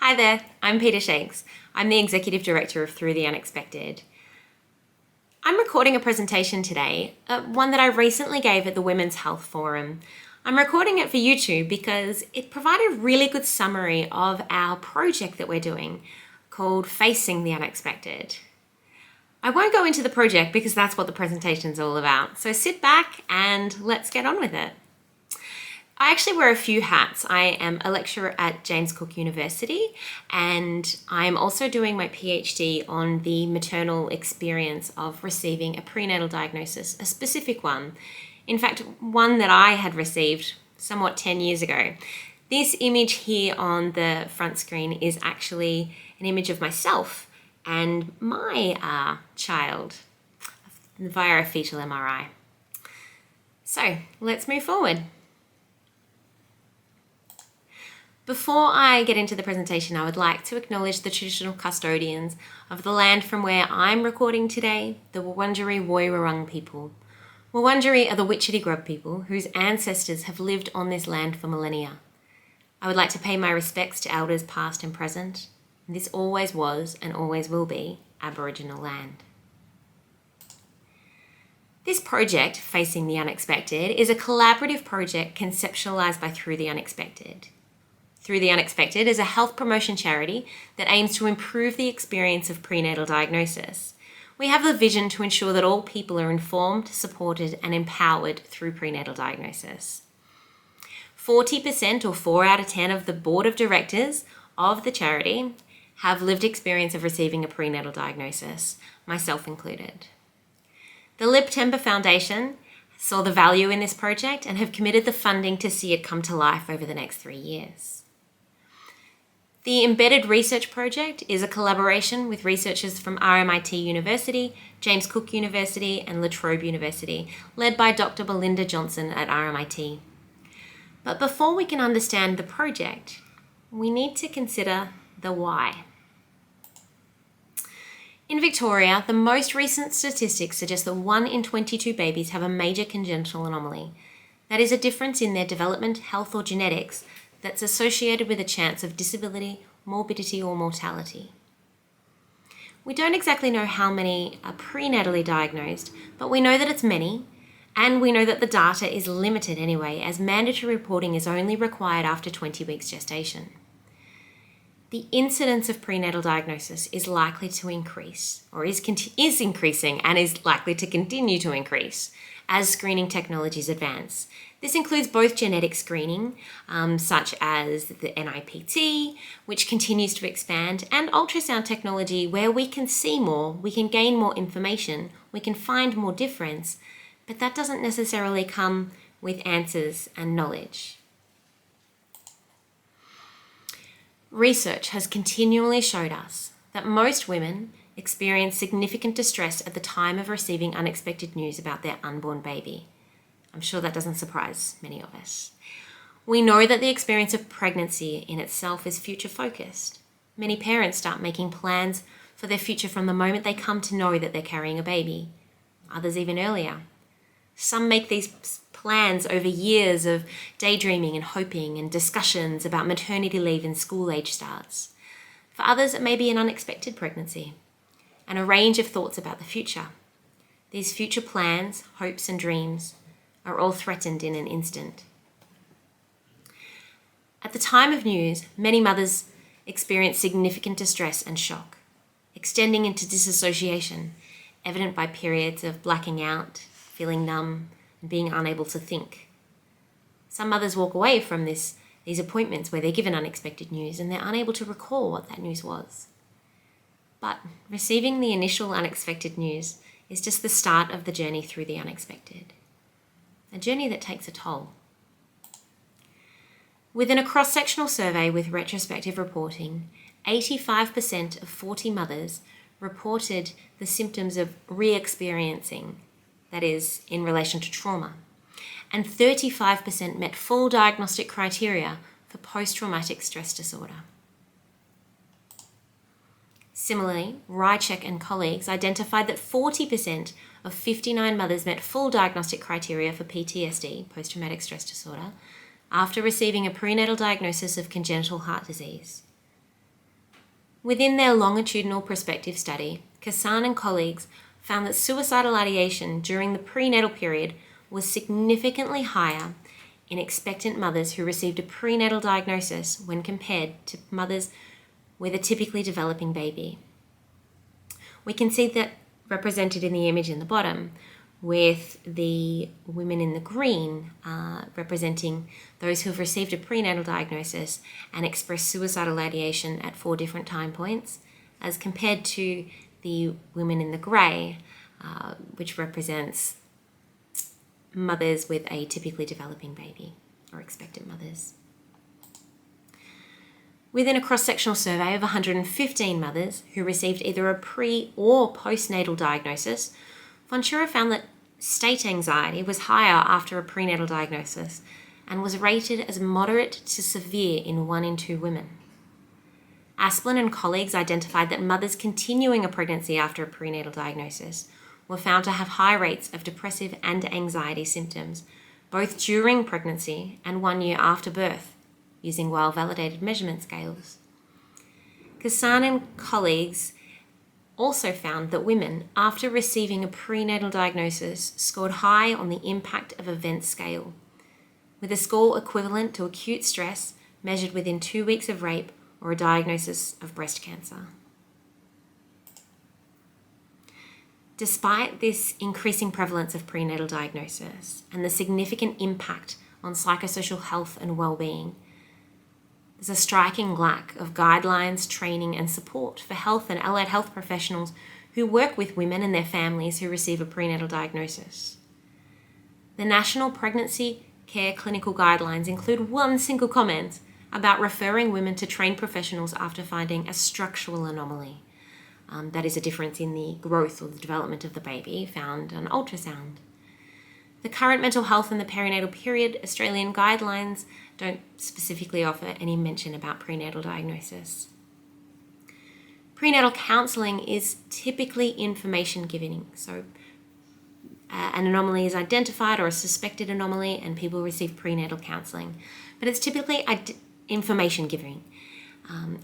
Hi there, I'm Pieta Shakes. I'm the Executive Director of Through the Unexpected. I'm recording a presentation today, one that I recently gave at the Women's Health Forum. I'm recording it for YouTube because it provided a really good summary of our project that we're doing called Facing the Unexpected. I won't go into the project because that's what the presentation's all about, so sit back and let's get on with it. I actually wear a few hats. I am a lecturer at James Cook University, and I'm also doing my PhD on the maternal experience of receiving a prenatal diagnosis, a specific one. In fact, one that I had received somewhat 10 years ago. This image here on the front screen is actually an image of myself and my child via a fetal MRI. So let's move forward. Before I get into the presentation, I would like to acknowledge the traditional custodians of the land from where I'm recording today, the Wurundjeri Woiwurrung people. Wurundjeri are the Witchetty Grub people whose ancestors have lived on this land for millennia. I would like to pay my respects to elders past and present. This always was and always will be Aboriginal land. This project, Facing the Unexpected, is a collaborative project conceptualised by Through the Unexpected. Through the Unexpected is a health promotion charity that aims to improve the experience of prenatal diagnosis. We have the vision to ensure that all people are informed, supported, and empowered through prenatal diagnosis. 40% or 4 out of 10 of the board of directors of the charity have lived experience of receiving a prenatal diagnosis, myself included. The Lib Timber Foundation saw the value in this project and have committed the funding to see it come to life over the next 3 years. The Embedded Research Project is a collaboration with researchers from RMIT University, James Cook University, and La Trobe University, led by Dr. Belinda Johnson at RMIT. But before we can understand the project, we need to consider the why. In Victoria, the most recent statistics suggest that 1 in 22 babies have a major congenital anomaly. That is a difference in their development, health, or genetics that's associated with a chance of disability, morbidity, or mortality. We don't exactly know how many are prenatally diagnosed, but we know that it's many, and we know that the data is limited anyway, as mandatory reporting is only required after 20 weeks gestation. The incidence of prenatal diagnosis is likely to increase, or is increasing and is likely to continue to increase as screening technologies advance. This includes both genetic screening, such as the NIPT, which continues to expand, and ultrasound technology where we can see more, we can gain more information, we can find more difference, but that doesn't necessarily come with answers and knowledge. Research has continually showed us that most women experience significant distress at the time of receiving unexpected news about their unborn baby. I'm sure that doesn't surprise many of us. We know that the experience of pregnancy in itself is future-focused. Many parents start making plans for their future from the moment they come to know that they're carrying a baby, others even earlier. Some make these plans over years of daydreaming and hoping and discussions about maternity leave and school age starts. For others, it may be an unexpected pregnancy and a range of thoughts about the future. These future plans, hopes, and dreams are all threatened in an instant. At the time of news, many mothers experience significant distress and shock, extending into disassociation, evident by periods of blacking out, feeling numb, and being unable to think. Some mothers walk away from these appointments where they're given unexpected news and they're unable to recall what that news was. But receiving the initial unexpected news is just the start of the journey through the unexpected, a journey that takes a toll. Within a cross-sectional survey with retrospective reporting, 85% of 40 mothers reported the symptoms of re-experiencing, that is, in relation to trauma, and 35% met full diagnostic criteria for post-traumatic stress disorder. Similarly, Rycheck and colleagues identified that 40% of 59 mothers met full diagnostic criteria for PTSD, post-traumatic stress disorder, after receiving a prenatal diagnosis of congenital heart disease. Within their longitudinal prospective study, Kassan and colleagues found that suicidal ideation during the prenatal period was significantly higher in expectant mothers who received a prenatal diagnosis when compared to mothers with a typically developing baby. We can see that represented in the image in the bottom, with the women in the green representing those who have received a prenatal diagnosis and expressed suicidal ideation at 4 different time points, as compared to the women in the grey, which represents mothers with a typically developing baby, or expectant mothers. Within a cross-sectional survey of 115 mothers who received either a pre- or postnatal diagnosis, Fonchura found that state anxiety was higher after a prenatal diagnosis and was rated as moderate to severe in 1 in 2 women. Asplin and colleagues identified that mothers continuing a pregnancy after a prenatal diagnosis were found to have high rates of depressive and anxiety symptoms, both during pregnancy and 1 year after birth, using well-validated measurement scales. Kassan and colleagues also found that women, after receiving a prenatal diagnosis, scored high on the impact of events scale, with a score equivalent to acute stress measured within 2 weeks of rape or a diagnosis of breast cancer. Despite this increasing prevalence of prenatal diagnosis and the significant impact on psychosocial health and well-being, there's a striking lack of guidelines, training and support for health and allied health professionals who work with women and their families who receive a prenatal diagnosis. The National Pregnancy Care Clinical Guidelines include one single comment about referring women to trained professionals after finding a structural anomaly. That is a difference in the growth or the development of the baby found on ultrasound. The current mental health in the perinatal period Australian guidelines don't specifically offer any mention about prenatal diagnosis. Prenatal counselling is typically information giving, so an anomaly is identified or a suspected anomaly and people receive prenatal counselling, but it's typically information giving.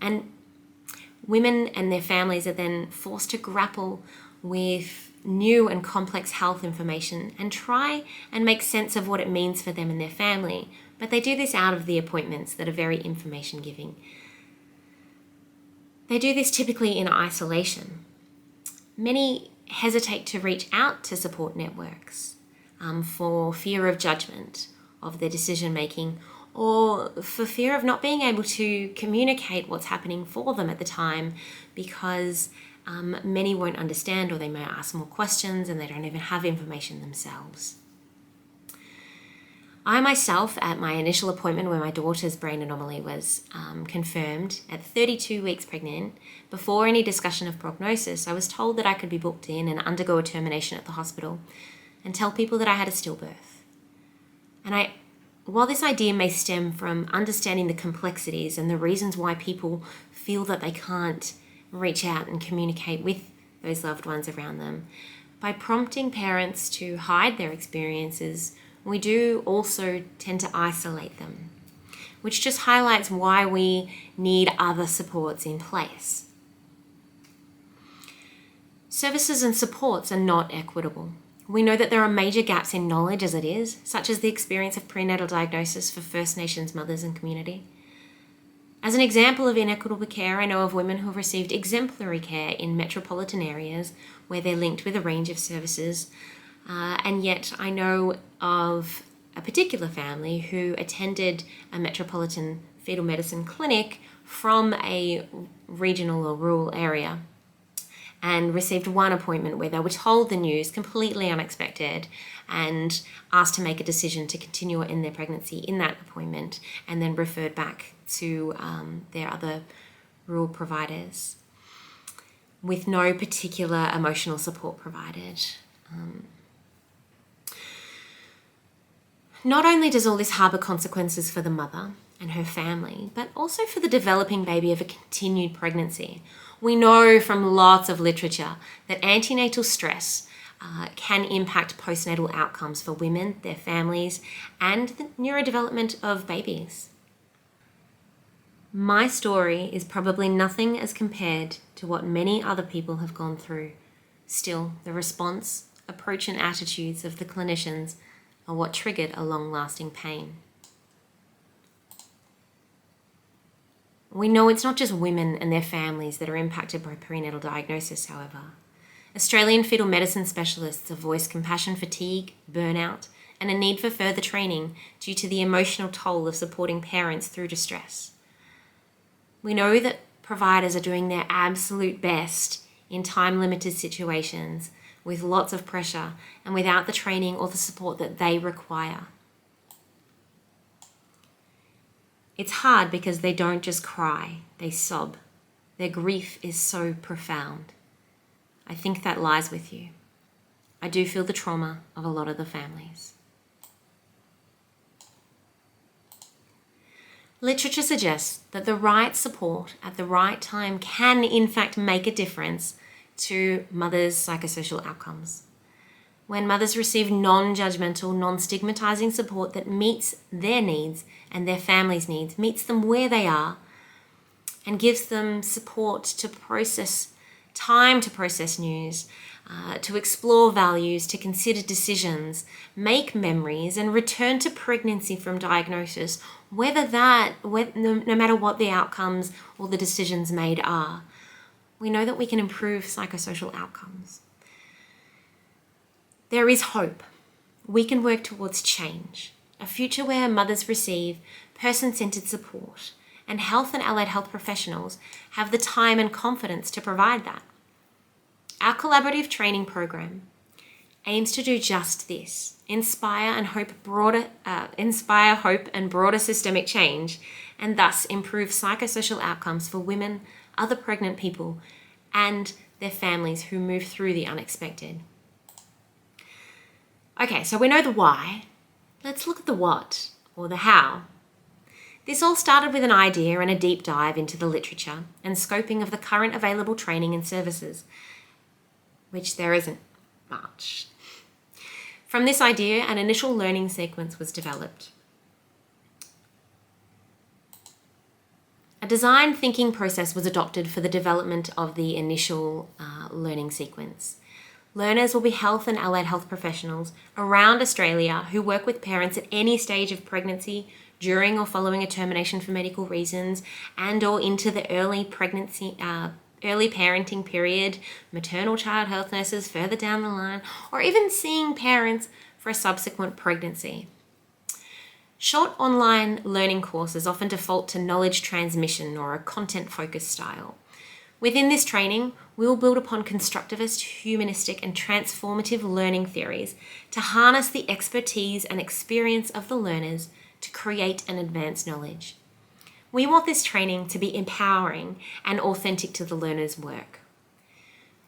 And women and their families are then forced to grapple with new and complex health information and try and make sense of what it means for them and their family, but they do this out of the appointments that are very information giving. They do this typically in isolation. Many hesitate to reach out to support networks for fear of judgment of their decision making, or for fear of not being able to communicate what's happening for them at the time, because many won't understand, or they may ask more questions and they don't even have information themselves. I myself, at my initial appointment where my daughter's brain anomaly was confirmed at 32 weeks pregnant, before any discussion of prognosis, I was told that I could be booked in and undergo a termination at the hospital and tell people that I had a stillbirth. And while this idea may stem from understanding the complexities and the reasons why people feel that they can't reach out and communicate with those loved ones around them, by prompting parents to hide their experiences, we do also tend to isolate them, which just highlights why we need other supports in place. Services and supports are not equitable. We know that there are major gaps in knowledge as it is, such as the experience of prenatal diagnosis for First Nations mothers and community. As an example of inequitable care, I know of women who have received exemplary care in metropolitan areas where they're linked with a range of services, and yet I know of a particular family who attended a metropolitan fetal medicine clinic from a regional or rural area and received one appointment where they were told the news completely unexpected and asked to make a decision to continue in their pregnancy in that appointment, and then referred back to their other rural providers with no particular emotional support provided. Not only does all this harbour consequences for the mother and her family, but also for the developing baby of a continued pregnancy. We know from lots of literature that antenatal stress can impact postnatal outcomes for women, their families, and the neurodevelopment of babies. My story is probably nothing as compared to what many other people have gone through. Still, the response, approach and attitudes of the clinicians are what triggered a long-lasting pain. We know it's not just women and their families that are impacted by prenatal diagnosis, however. Australian fetal medicine specialists have voiced compassion fatigue, burnout, and a need for further training due to the emotional toll of supporting parents through distress. We know that providers are doing their absolute best in time-limited situations with lots of pressure and without the training or the support that they require. It's hard because they don't just cry, they sob. Their grief is so profound. I think that lies with you. I do feel the trauma of a lot of the families. Literature suggests that the right support at the right time can in fact make a difference to mothers' psychosocial outcomes. When mothers receive non-judgmental, non-stigmatizing support that meets their needs and their family's needs, meets them where they are, and gives them support to process, time to process news, to explore values, to consider decisions, make memories, and return to pregnancy from diagnosis, no matter what the outcomes or the decisions made are, we know that we can improve psychosocial outcomes. There is hope. We can work towards change, a future where mothers receive person-centered support and health and allied health professionals have the time and confidence to provide that. Our collaborative training program aims to do just this, inspire hope and broader systemic change, and thus improve psychosocial outcomes for women, other pregnant people, and their families who move through the unexpected. Okay, so we know the why. Let's look at the what, or the how. This all started with an idea and a deep dive into the literature and scoping of the current available training and services, which there isn't much. From this idea, an initial learning sequence was developed. A design thinking process was adopted for the development of the initial learning sequence. Learners will be health and allied health professionals around Australia who work with parents at any stage of pregnancy, during or following a termination for medical reasons, and or into the early parenting period, maternal child health nurses further down the line, or even seeing parents for a subsequent pregnancy. Short online learning courses often default to knowledge transmission or a content-focused style. Within this training, we will build upon constructivist, humanistic, and transformative learning theories to harness the expertise and experience of the learners to create and advance knowledge. We want this training to be empowering and authentic to the learner's work.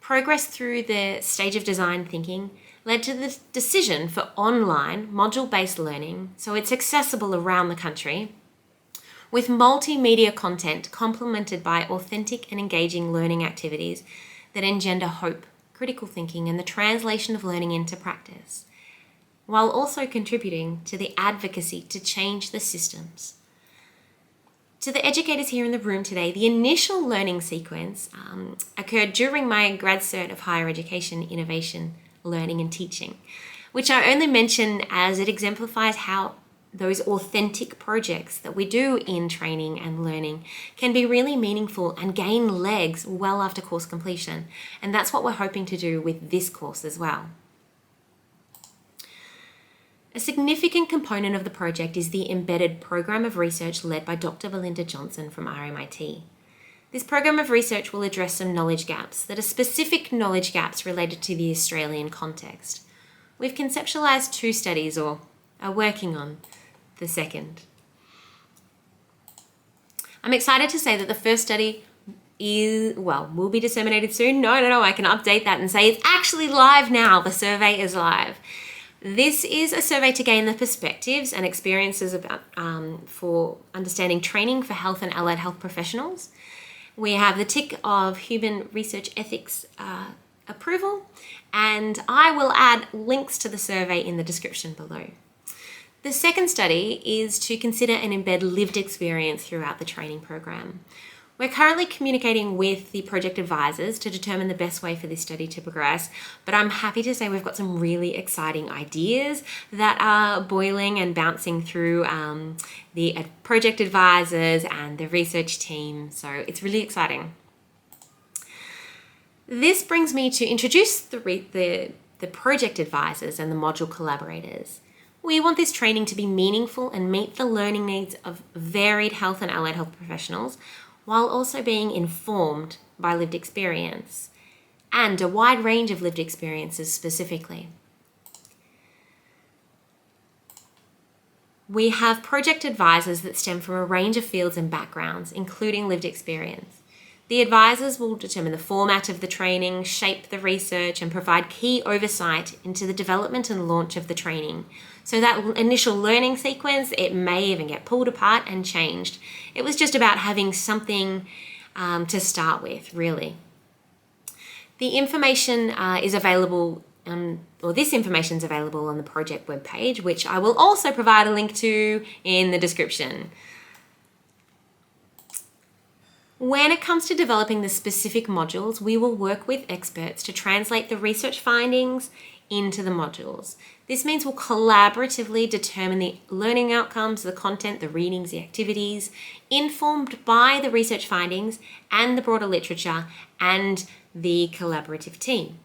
Progress through the stage of design thinking led to the decision for online module-based learning, so it's accessible around the country, with multimedia content complemented by authentic and engaging learning activities that engender hope, critical thinking, and the translation of learning into practice, while also contributing to the advocacy to change the systems. To the educators here in the room today, the initial learning sequence occurred during my grad cert of higher education, innovation, learning and teaching, which I only mention as it exemplifies how those authentic projects that we do in training and learning can be really meaningful and gain legs well after course completion. And that's what we're hoping to do with this course as well. A significant component of the project is the embedded program of research led by Dr. Belinda Johnson from RMIT. This program of research will address some knowledge gaps that are specific knowledge gaps related to the Australian context. We've conceptualised 2 studies, or are working on the second. I'm excited to say that the first study will be disseminated soon. No, I can update that and say it's actually live now. The survey is live. This is a survey to gain the perspectives and experiences about for understanding training for health and allied health professionals. We have the tick of human research ethics approval, and I will add links to the survey in the description below. The second study is to consider and embed lived experience throughout the training program. We're currently communicating with the project advisors to determine the best way for this study to progress, but I'm happy to say we've got some really exciting ideas that are boiling and bouncing through the project advisors and the research team, so it's really exciting. This brings me to introduce the project advisors and the module collaborators. We want this training to be meaningful and meet the learning needs of varied health and allied health professionals, while also being informed by lived experience and a wide range of lived experiences specifically. We have project advisors that stem from a range of fields and backgrounds, including lived experience. The advisors will determine the format of the training, shape the research, and provide key oversight into the development and launch of the training. So that initial learning sequence, it may even get pulled apart and changed. It was just about having something to start with, really. The information is available, this information is available on the project webpage, which I will also provide a link to in the description. When it comes to developing the specific modules, we will work with experts to translate the research findings into the modules. This means we'll collaboratively determine the learning outcomes, the content, the readings, the activities, informed by the research findings and the broader literature and the collaborative team.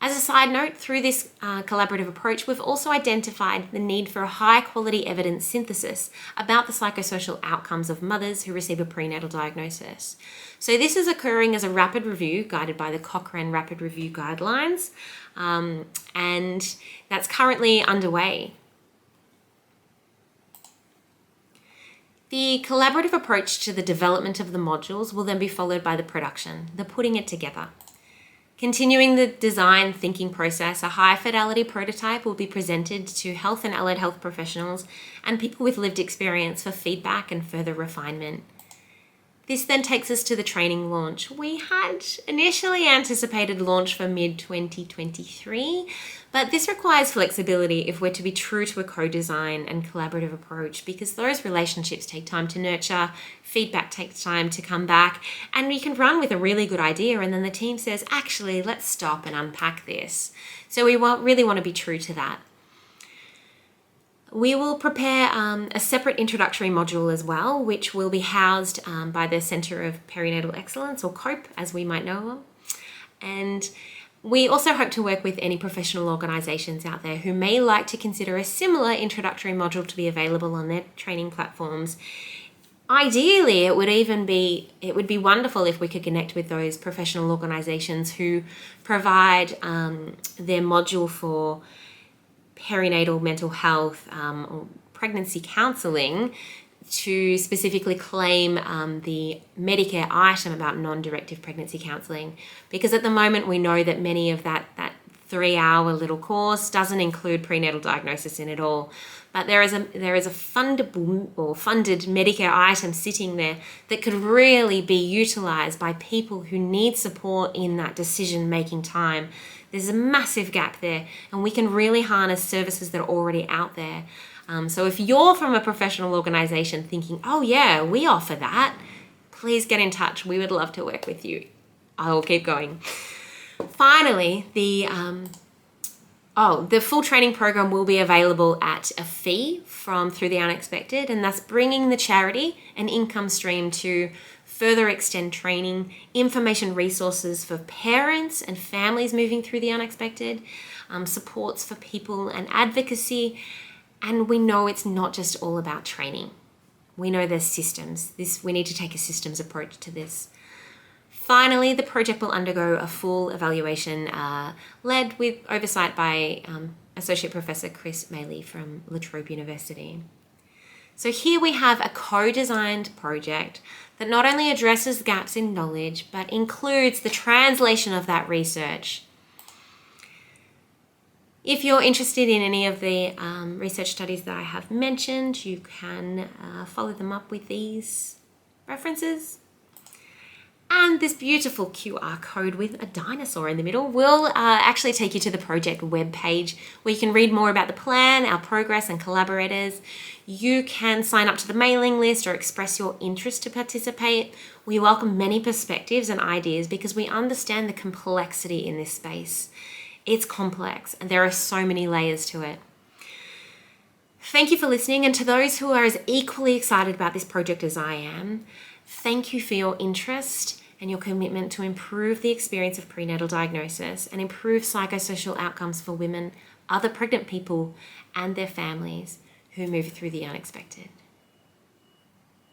As a side note, through this collaborative approach, we've also identified the need for a high-quality evidence synthesis about the psychosocial outcomes of mothers who receive a prenatal diagnosis. So this is occurring as a rapid review guided by the Cochrane Rapid Review Guidelines, and that's currently underway. The collaborative approach to the development of the modules will then be followed by the production, the putting it together. Continuing the design thinking process, a high-fidelity prototype will be presented to health and allied health professionals and people with lived experience for feedback and further refinement. This then takes us to the training launch. We had initially anticipated launch for mid-2023, but this requires flexibility if we're to be true to a co-design and collaborative approach, because those relationships take time to nurture, feedback takes time to come back, and you can run with a really good idea and then the team says, actually, let's stop and unpack this. So we really want to be true to that. We will prepare a separate introductory module as well, which will be housed by the Centre of Perinatal Excellence, or COPE as we might know them. And we also hope to work with any professional organisations out there who may like to consider a similar introductory module to be available on their training platforms. Ideally, it would be wonderful if we could connect with those professional organisations who provide their module for perinatal mental health or pregnancy counselling to specifically claim the Medicare item about non-directive pregnancy counselling, because at the moment we know that many of that 3-hour little course doesn't include prenatal diagnosis in it all. But there is a fundable or funded Medicare item sitting there that could really be utilised by people who need support in that decision-making time. There's a massive gap there, and we can really harness services that are already out there. So if you're from a professional organisation thinking, oh yeah, we offer that, please get in touch. We would love to work with you. I will keep going. Finally, the full training program will be available at a fee through the Unexpected, and thus bringing the charity an income stream to further extend training, information resources for parents and families moving through the Unexpected, supports for people and advocacy. And we know it's not just all about training. We know there's systems. We need to take a systems approach to this. Finally, the project will undergo a full evaluation led with oversight by Associate Professor Chris Maley from La Trobe University. So here we have a co-designed project that not only addresses gaps in knowledge, but includes the translation of that research. If you're interested in any of the research studies that I have mentioned, you can follow them up with these references. And this beautiful QR code with a dinosaur in the middle will actually take you to the project webpage where you can read more about the plan, our progress and collaborators. You can sign up to the mailing list or express your interest to participate. We welcome many perspectives and ideas because we understand the complexity in this space. It's complex and there are so many layers to it. Thank you for listening, and to those who are as equally excited about this project as I am, thank you for your interest and your commitment to improve the experience of prenatal diagnosis and improve psychosocial outcomes for women, other pregnant people, and their families who move through the unexpected.